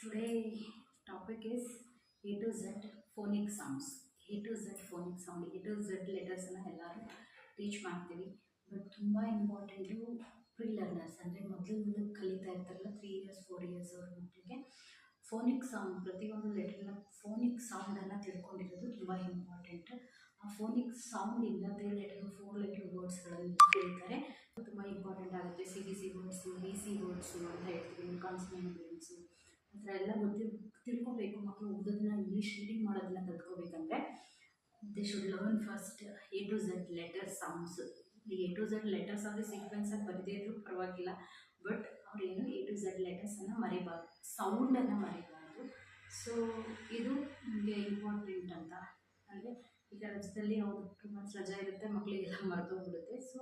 Today topic is A to Z phonic sounds. A to Z phonic sound, A to Z letters ಅನ್ನ ಎಲ್ಲರೂ teach ಮಾಡ್ತೀವಿ. But ತುಂಬ important pre learners ಅಂದರೆ ಮೊದಲು ಕಲಿತಾ ಇರ್ತಾರಲ್ಲ 3 ಇಯರ್ಸ್ 4 ಇಯರ್ಸ್ ಅವ್ರ ಮಕ್ಕಳಿಗೆ ಫೋನಿಕ್ ಸೌಂಡ್ ಪ್ರತಿಯೊಂದು ಲೆಟರ್ನ ಫೋನಿಕ್ ಸೌಂಡನ್ನು ತಿಳ್ಕೊಂಡಿರೋದು ತುಂಬ ಇಂಪಾರ್ಟೆಂಟ್. ಆ ಫೋನಿಕ್ ಸೌಂಡಿಂದ 3 ಲೆಟರ್ 4 ಲೆಟರ್ ವರ್ಡ್ಸ್ಗಳಲ್ಲಿ ಹೇಳ್ತಾರೆ. ತುಂಬ ಇಂಪಾರ್ಟೆಂಟ್ ಆಗುತ್ತೆ. CBC ವರ್ಡ್ಸು BC ವರ್ಡ್ಸು ಅಂತ ಹೇಳ್ತೀವಿ, ಕಾನ್ಸನೆಂಟ್ ವರ್ಡ್ಸು ಆ ಥರ ಎಲ್ಲ ತಿಳ್ಕೊಬೇಕು. ಮಕ್ಕಳು ಓದೋದನ್ನ ಇಂಗ್ಲೀಷ್ ರೀಡಿಂಗ್ ಮಾಡೋದನ್ನ ಕಲ್ತ್ಕೋಬೇಕಂದ್ರೆ they should learn first A to Z letter sounds. ಈ A to Z ಲೆಟರ್ಸ್ ಅಂದರೆ ಸೀಕ್ವೆನ್ಸಾಗಿ ಬರದೇ ಇದ್ರೂ ಪರವಾಗಿಲ್ಲ, ಬಟ್ ಅವ್ರೇನು A to Z ಲೆಟರ್ಸನ್ನು ಮರಿಬಾರ್ದು, ಸೌಂಡನ್ನು ಮರಿಬಾರ್ದು. ಸೊ ಇದು ನಿಮಗೆ ಇಂಪಾರ್ಟೆಂಟ್ ಅಂತ. ಅಂದರೆ ಈಗ ರಜದಲ್ಲಿ ಅವ್ರು 2 ಮಂತ್ಸ್ ರಜಾ ಇರುತ್ತೆ, ಮಕ್ಕಳಿಗೆಲ್ಲ ಮರ್ತೋಗ್ಬಿಡುತ್ತೆ. ಸೊ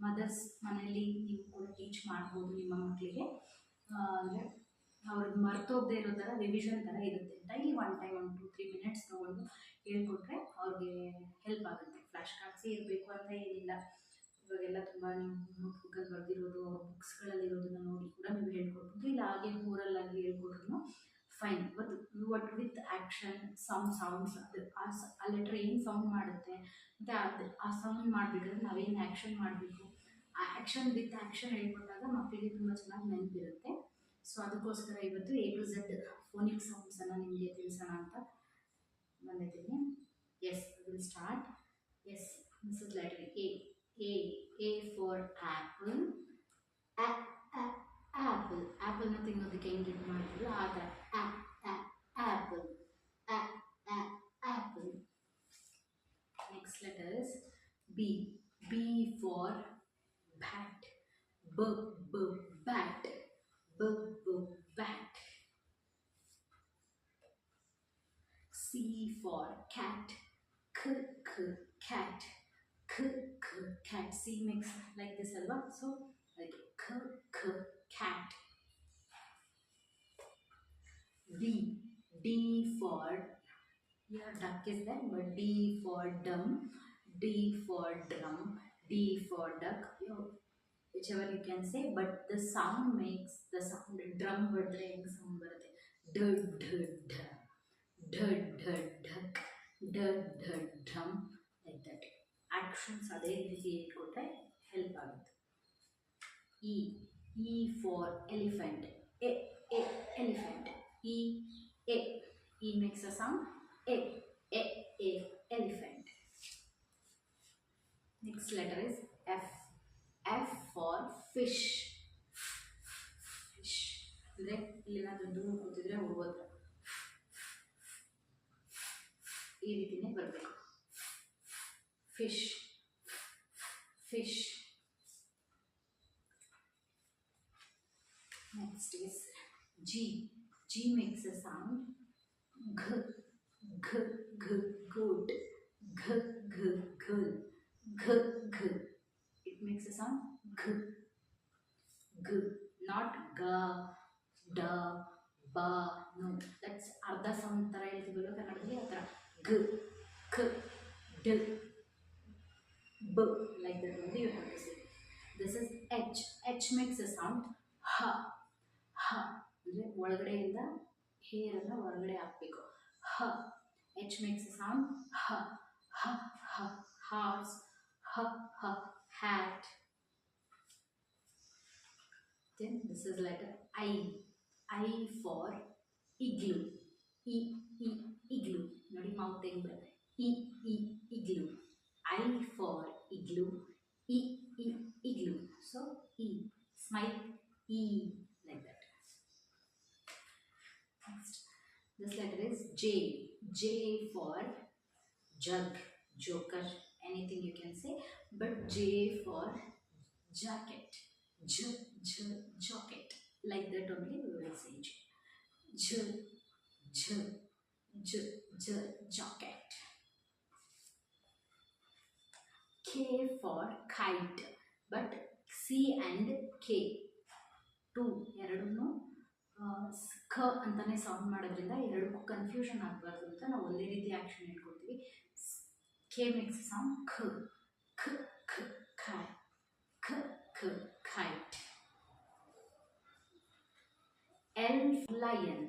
ಮದರ್ಸ್ ಮನೇಲಿ ನೀವು ಕೂಡ ಟೀಚ್ ಮಾಡ್ಬೋದು ನಿಮ್ಮ ಮಕ್ಕಳಿಗೆ. ಅಂದರೆ ಅವ್ರಿಗೆ ಮರ್ತೋಗದೆ ಇರೋ ಥರ ರಿವಿಷನ್ ಥರ ಇರುತ್ತೆ. ಡೈಲಿ 1 ಟೈಮ್ 2-3 ಮಿನಿಟ್ಸ್ ತೊಗೊಂಡು ಹೇಳ್ಕೊಟ್ರೆ ಅವ್ರಿಗೆ ಹೆಲ್ಪ್ ಆಗುತ್ತೆ. ಫ್ಲ್ಯಾಶ್ ಕಾರ್ಡ್ಸೇ ಇರಬೇಕು ಅಂತ ಏನಿಲ್ಲ. ಇವಾಗೆಲ್ಲ ತುಂಬ ನೀವು ನೋಟ್ಬುಕ್ಕಲ್ಲಿ ಬರೆದಿರೋದು ಅವ್ರ ಬುಕ್ಸ್ಗಳಲ್ಲಿರೋದನ್ನ ನೋಡಿ ಕೂಡ ನೀವು ಹೇಳ್ಕೊಡ್ಬೋದು, ಇಲ್ಲ ಹಾಗೆ ಊರಲ್ಲಾಗಿ ಹೇಳ್ಕೊಟ್ರು fine. But with action sounds ಅದು ಆ ಲೆಟ್ರ್ ಏನು ಸೌಂಡ್ ಮಾಡುತ್ತೆ ಮತ್ತು ಆ ಸೌಂಡ್ ಮಾಡಬೇಕಾದ್ರೆ ನಾವೇನು ಆ್ಯಕ್ಷನ್ ಮಾಡಬೇಕು, ಆ ಆ್ಯಕ್ಷನ್ ವಿತ್ ಆ್ಯಕ್ಷನ್ ಹೇಳ್ಕೊಟ್ಟಾಗ ಮಕ್ಕಳಿಗೆ ತುಂಬ ಚೆನ್ನಾಗಿ ನೆನಪಿರುತ್ತೆ. ಸೊ ಅದಕ್ಕೋಸ್ಕರ ಇವತ್ತು A to Z ಫೋನಿಕ್ ಸೌಂಡ್ಸನ್ನು ನಿಮಗೆ ತಿಳಿಸೋಣ ಅಂತ ಬಂದಿದ್ದೀನಿ. Yes, will start. Yes, this is letter A for apple. Apple ಆ್ಯಪಲ್ನ ತಿನ್ನೋದಕ್ಕೆ ಹೆಂಗೆ ಇದು ಮಾಡ್ತೀವಿ ಆ ಥರ apple apple. Next letter is B for bat. Bat bat. C for cat. Cat. Cat. C makes like this alva, so like cat. D for, yeah, duck is there, but D for dumb. D for drum. D for duck, whichever you can say, but the sound makes the sound drum bardre ಹೆಂಗ್ sound ಬರುತ್ತೆ drum like that. Actions ಅದೇ ರೀತಿ ಹೇಳ್ಕೊಟ್ರೆ help ಆಗುತ್ತೆ. E for elephant. Elephant. E makes a sound elephant. Next letter is F for fish. ಅಂದರೆ ಇಲ್ಲೇನಾದ್ರೂ ದೂರ ಕೂತಿದ್ರೆ ಹೋಗೋದ್ರ ಈ ರೀತಿನೇ ಬರಬೇಕು. Fish. Next is G makes a sound goat. Girl. It makes a sound g, not ga, da, ba. No, that's arda sound ತರ ಹೇಳ್ತೀವಲ್ಲ ಕನ್ನಡದಲ್ಲಿ, ಆ ಥರ k, d, b, like that only you have to say. This is H makes a sound ha. ಅಂದರೆ ಒಳಗಡೆಯಿಂದ ಹೇರನ್ನು ಹೊರಗಡೆ ಹಾಕಬೇಕು. H makes a sound horse. Hat. Then this is letter I for igloo. Igloo. ನೋಡಿ mouth ಹೆಂಗ್ ಬರುತ್ತೆ. Igloo. I for igloo. Igloo. So smile like that. Next, this letter is J for jug, joker, anything you can say, but J for jacket. Jacket, like that only we will say jacket. K for kite, but C and K 2 ಎರಡನ್ನೂ ಕ ಅಂತಾನೆ sound ಮಾಡೋದ್ರಿಂದ ಎರಡಕ್ಕೂ confusion ಆಗಬಾರ್ದು ಅಂತ ನಾವು ಒಂದೇ ರೀತಿ ಆ್ಯಕ್ಷನ್ ಹೇಳ್ಕೊಡ್ತೀವಿ. K makes a sound kite. L lion.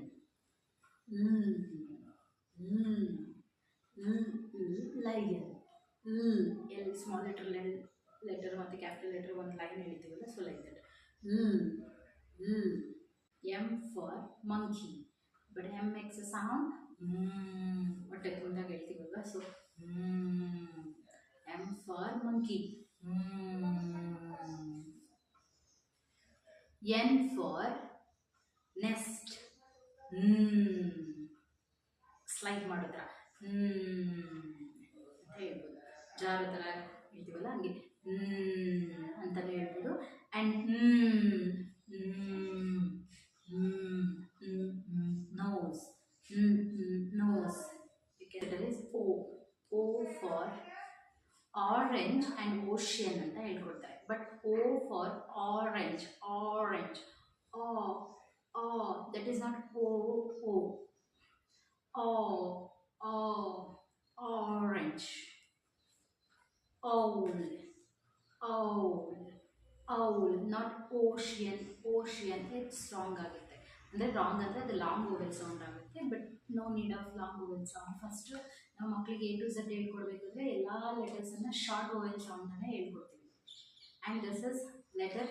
mm, mm, lion. L small letter ಮತ್ತು ಕ್ಯಾಪಿಟಲ್ ಲೆಟರ್ ಒಂದು ಲೈನ್ ಹೇಳ್ತೀವಲ್ಲ, so like that. M for monkey, but M makes a sound ಹೊಟ್ಟೆ ತುಂಡಾಗ ಹೇಳ್ತೀವಲ್ವ, ಸೊ M for monkey. N for nest. Slide ಮಾಡಿದ್ರ ಅಂತ ಹೇಳ್ಬೋದು, ಜಾರು ಥರ ಹೇಳ್ತೀವಲ್ಲ ಹಂಗೆ ಅಂತಲೇ ಹೇಳ್ಬೋದು. And nose, nose. there is O. O for orange and ocean ಅಂತ ಹೇಳ್ಕೊಡ್ತಾರೆ. But O for orange, orange, that is not O. Orange. Owl, not ocean. It's wrong ಆಗುತ್ತೆ. ಅಂದರೆ ರಾಂಗ್ ಅಂದರೆ ಅದು ಲಾಂಗ್ ಓವೆಲ್ ಸೌಂಡ್ ಆಗುತ್ತೆ. But no need of long vowel sound. First ನಾವು ಮಕ್ಕಳಿಗೆ A to Z ಹೇಳ್ಕೊಡ್ಬೇಕಾದ್ರೆ ಎಲ್ಲ ಲೆಟರ್ಸನ್ನು ಶಾರ್ಟ್ ಓವೆಲ್ ಸೌಂಡನ್ನು ಹೇಳ್ಕೊಡ್ತೀವಿ. And this is letter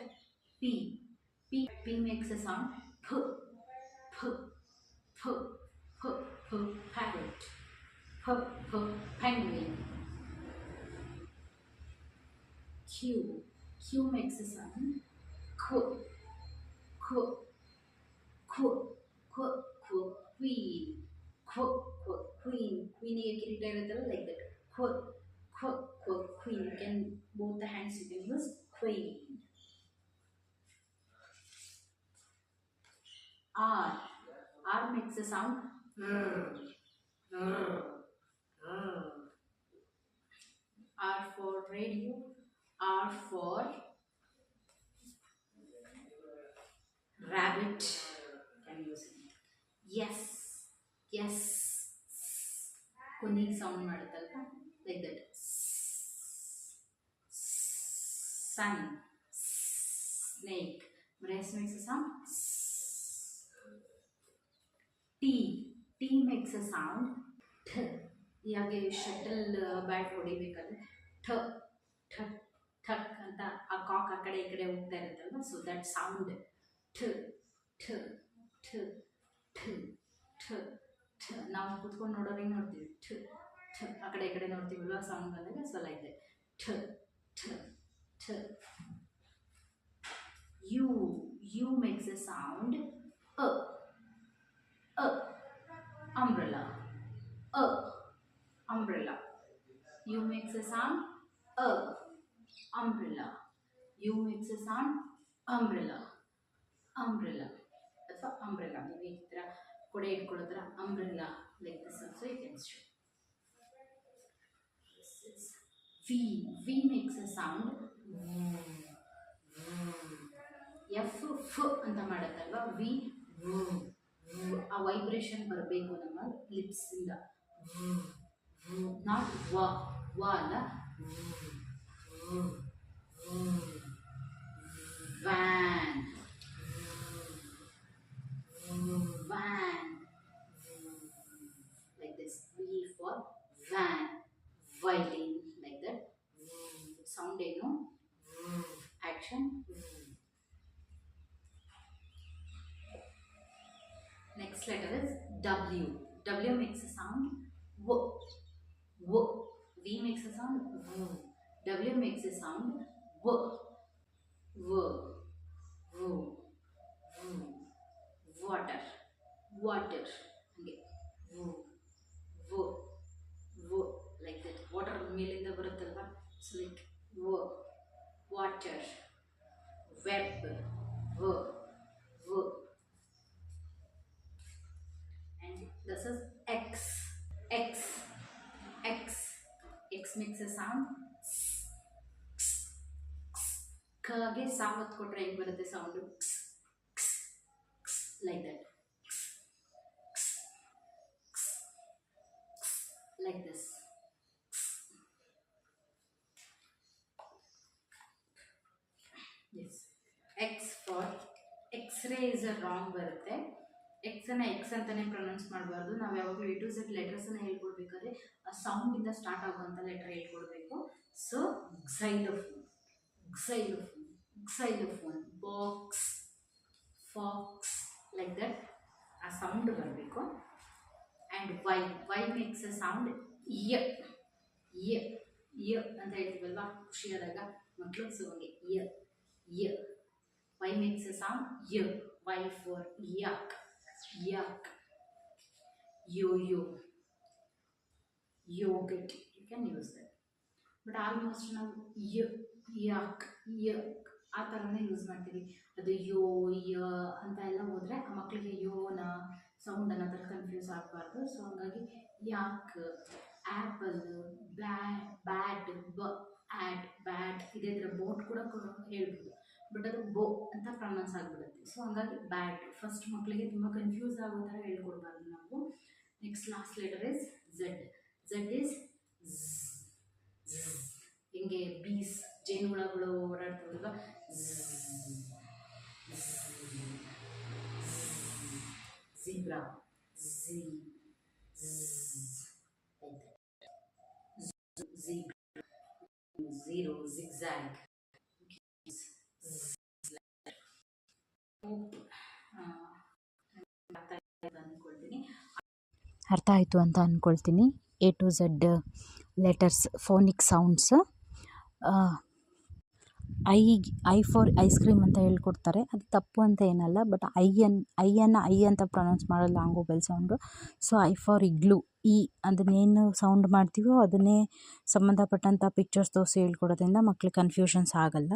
P. P makes a sound P. Parrot. Penguin. Q makes a sound queen. Queenie ಗೆ ಕಿರೀಟ ಇರುತ್ತಲ್ಲ, like that. Queen. You can, both the hands you can use queen. R makes a sound R for radio. R for rabbit. Can use it. Yes. ಕೊನೆಗೆ sound ಮಾಡುತ್ತಲ್ವ, like that. Sun. Snake. Breast makes a sound. T makes a sound T. ಯಾಕೆ shuttle bat ಹೊಡಿಬೇಕಾದ್ರೆ ಠಕ್ ಅಂತ ಆ cock ಆ ಕಡೆ ಈ ಕಡೆ ಹೋಗ್ತಾ ಇರುತ್ತಲ್ವ, ಸೊ ದಟ್ ಸೌಂಡ್ ಠ. ನಾವು ಕೂತ್ಕೊಂಡು ನೋಡೋರಿಗೆ ನೋಡ್ತೀವಿ ಠ ಆ ಕಡೆ ಈ ಕಡೆ ನೋಡ್ತೀವಲ್ವ ಸೌಂಡ್ ಬಂದಾಗ, ಸೊ ಲೈಕ್ ದಟ್ ಠ. U makes a sound umbrella. U makes a sound umbrella. U makes a sound umbrella. ಅಥವಾ umbrella. ನೀವು ಈ ಥರ ಕೊಡೆ ಇಟ್ಕೊಳ್ಳೋದ್ರ umbrella, like this also you can show. This is V makes a sound F ಅಂತ ಮಾಡುತ್ತಲ್ವ, V ಆ vibration ಬರಬೇಕು ನಮ್ಮ ಲಿಪ್ಸಿಂದ. Not ವ ಅಲ್ಲ, van. Like this. V for van. Violin, like that. Sound ಏನು, action. Next letter is W. W makes a sound W. V makes a sound V. W makes a sound W. Water. Okay. Like that. Water ಮೇಲಿಂದ ಬರುತ್ತಲ್ವಾ, so like water. Web. And this is X. X makes a sound ಕಗೆ ಸಾವತ್ ಕೊಟ್ರೆ ಹೆಂಗ್ ಬರುತ್ತೆ sound, like that. Like this. Yes. X for X-ray is a wrong ಬರುತ್ತೆ. ಎಕ್ಸನ್ನು X ಅಂತಲೇ pronounce ಮಾಡಬಾರ್ದು. ನಾವು ಯಾವಾಗಲೂ A to Z ಲೆಟರ್ಸನ್ನು ಹೇಳ್ಕೊಡ್ಬೇಕಾದ್ರೆ ಆ ಸೌಂಡಿಂದ ಸ್ಟಾರ್ಟ್ ಆಗುವಂಥ ಲೆಟರ್ ಹೇಳ್ಕೊಡ್ಬೇಕು. So xylophone, xylophone, xylophone, box, fox, like that ಆ ಸೌಂಡ್ ಬರಬೇಕು. And Y makes a sound ಯ ಯ ಯ ಅಂತ ಹೇಳ್ತೀವಲ್ವಾ ಖುಷಿಯಾದಾಗ ಮಕ್ಕಳು. ಸೊ ಹಂಗೆ ಯ ಯ. ವೈ ಮೇಕ್ಸ್ ಅ ಸೌಂಡ್ ಯ. Y for yak, yak. Yo-yo, yogurt, you can use that. But almost ನಾವು ಯ ಯಾಕ್ ಯಕ್ ಆ ಥರನೇ ಯೂಸ್ ಮಾಡ್ತೀವಿ. ಅದು ಯೋ ಯ ಅಂತ ಎಲ್ಲ ಹೋದರೆ ಆ ಮಕ್ಕಳಿಗೆ ಯೋನ ಸೌಂಡ್ ಅನ್ನೋ ಥರ ಕನ್ಫ್ಯೂಸ್ ಆಗಬಾರ್ದು. ಸೊ ಹಂಗಾಗಿ ಯಾಕ್, ಆ್ಯಪಲ್, ಬ್ಯಾಟ್, ಆ್ಯಟ್, ಬ್ಯಾಟ್, ಇದೇ ಥರ ಬೋಟ್ ಕೂಡ ಹೇಳ್ಬೋದು. ಬಟ್ ಅದು ಬೋ ಅಂತ ಪ್ರೊನೌನ್ಸ್ ಆಗಿಬಿಡುತ್ತೆ. ಸೊ ಹಂಗಾಗಿ ಬ್ಯಾಟ್ ಫಸ್ಟ್ ಮಕ್ಕಳಿಗೆ ತುಂಬ ಕನ್ಫ್ಯೂಸ್ ಆಗೋ ಥರ ಹೇಳ್ಕೊಡ್ಬಾರ್ದು ನಾವು. Next last letter is Z. Z is ಹಿಂಗೆ ಬೀಸ್ ಜೇನುಹುಳಗಳು ಓಡಾಡ್ತಾವಲ್ವ, ಝೀಬ್ರಾ, ಝೀರೋ, ಜಿಗ್ಜ್ಯಾಗ್. ಅರ್ಥ ಆಯಿತು ಅಂತ ಅಂದ್ಕೊಳ್ತೀನಿ. A to Z letters phonic sounds. I for ice cream ಅಂತ ಹೇಳ್ಕೊಡ್ತಾರೆ, ಅದು ತಪ್ಪು ಅಂತ ಏನಲ್ಲ. ಬಟ್ ಐಯನ್ನು ಐ ಅಂತ ಪ್ರೊನೌನ್ಸ್ ಮಾಡೋದು long vowel sound. So I for igloo, ಈ ಅದನ್ನೇನು ಸೌಂಡ್ ಮಾಡ್ತೀವೋ ಅದನ್ನೇ ಸಂಬಂಧಪಟ್ಟಂಥ ಪಿಕ್ಚರ್ಸ್ ತೋರಿಸಿ ಹೇಳ್ಕೊಡೋದ್ರಿಂದ ಮಕ್ಳಿಗೆ ಕನ್ಫ್ಯೂಷನ್ಸ್ ಆಗಲ್ಲ.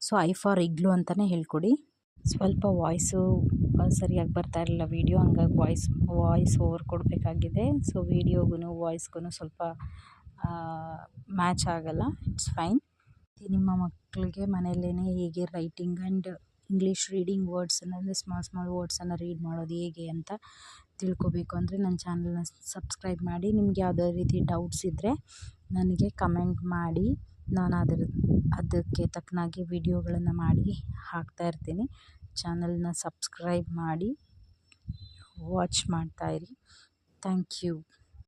ಸೊ ಐ ಫಾರ್ ಇಗ್ಲು ಅಂತಲೇ ಹೇಳ್ಕೊಡಿ. ಸ್ವಲ್ಪ ವಾಯ್ಸು ಸರಿಯಾಗಿ ಬರ್ತಾ ಇರಲಿಲ್ಲ ವಿಡಿಯೋ, ಹಂಗಾಗಿ ವಾಯ್ಸ್ ಓವರ್ ಕೊಡಬೇಕಾಗಿದೆ. ಸೊ ವಿಡಿಯೋಗೂ ವಾಯ್ಸ್ಗೂ ಸ್ವಲ್ಪ ಮ್ಯಾಚ್ ಆಗಲ್ಲ, ಇಟ್ಸ್ ಫೈನ್. ನಿಮ್ಮ ಮಕ್ಕಳಿಗೆ ಮನೆಯಲ್ಲೇ ಹೇಗೆ ರೈಟಿಂಗ್ ಆ್ಯಂಡ್ ಇಂಗ್ಲೀಷ್ ರೀಡಿಂಗ್ ವರ್ಡ್ಸನ್ನು, ಅಂದರೆ ಸ್ಮಾಲ್ ವರ್ಡ್ಸನ್ನು ರೀಡ್ ಮಾಡೋದು ಹೇಗೆ ಅಂತ ತಿಳ್ಕೊಬೇಕು ಅಂದರೆ ನನ್ನ ಚಾನಲ್ನ ಸಬ್ಸ್ಕ್ರೈಬ್ ಮಾಡಿ. ನಿಮ್ಗೆ ಯಾವುದೇ ರೀತಿ ಡೌಟ್ಸ್ ಇದ್ದರೆ ನನಗೆ ಕಮೆಂಟ್ ಮಾಡಿ, ನಾನು ಅದಕ್ಕೆ ತಕ್ಕನಾಗಿ ವಿಡಿಯೋಗಳನ್ನು ಮಾಡಿ ಹಾಕ್ತಾಯಿರ್ತೀನಿ. ಚಾನಲ್ನ ಸಬ್ಸ್ಕ್ರೈಬ್ ಮಾಡಿ ವಾಚ್ ಮಾಡ್ತಾಯಿರಿ. Thank you.